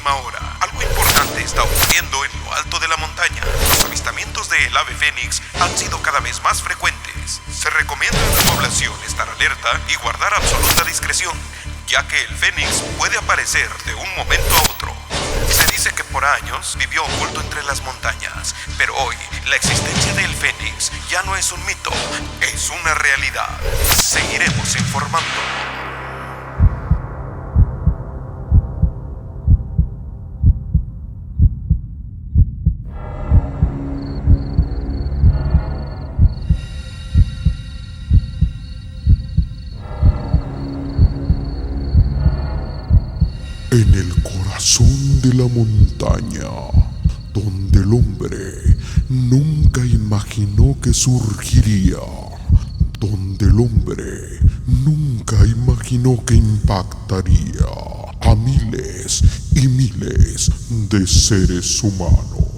última hora, algo importante está ocurriendo en lo alto de la montaña. Los avistamientos del ave fénix han sido cada vez más frecuentes. Se recomienda a la población estar alerta y guardar absoluta discreción, ya que el fénix puede aparecer de un momento a otro. Se dice que por años vivió oculto entre las montañas, pero hoy la existencia del fénix ya no es un mito, es una realidad. Seguiremos informando. En el corazón de la montaña, donde el hombre nunca imaginó que surgiría, donde el hombre nunca imaginó que impactaría a miles y miles de seres humanos.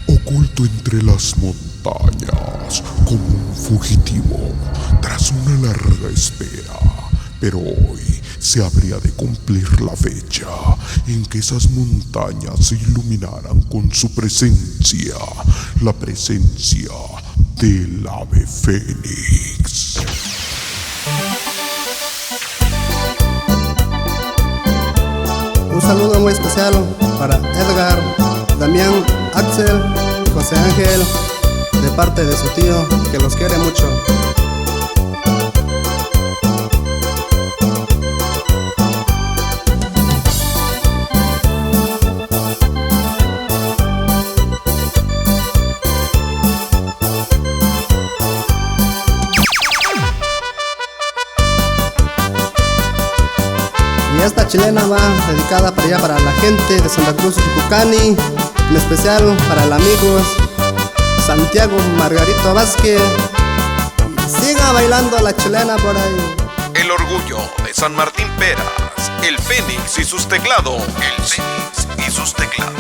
Oculto entre las montañas como un fugitivo tras una larga espera, pero hoy se habría de cumplir la fecha en que esas montañas se iluminaran con su presencia, la presencia del ave fénix. Un saludo muy especial para Edgar, Damián, Axel, José Ángel, de parte de su tío, que los quiere mucho. Y esta chilena va dedicada para allá, para la gente de Santa Cruz Yucucani, en especial para el amigo Santiago Margarito Vázquez. Siga bailando la chilena por ahí. El orgullo de San Martín Peras, el fénix y sus teclados. El fénix y sus teclados.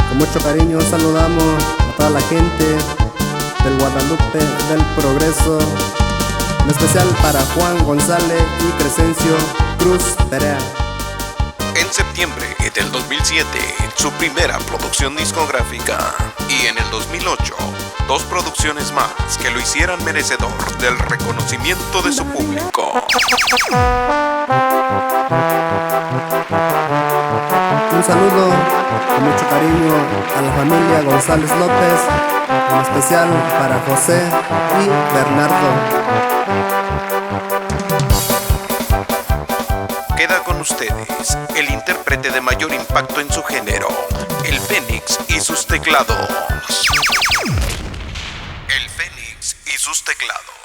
Con mucho cariño saludamos a toda la gente del Guadalupe del Progreso, en especial para Juan González y Crescencio Cruz Perea. En septiembre del 2007, su primera producción discográfica, y en el 2008, 2 producciones más que lo hicieran merecedor del reconocimiento de su público. Un saludo con mucho cariño a la familia González López, en especial para José y Bernardo. Queda con ustedes el intérprete de mayor impacto en su género, el fénix y sus teclados. El fénix y sus teclados.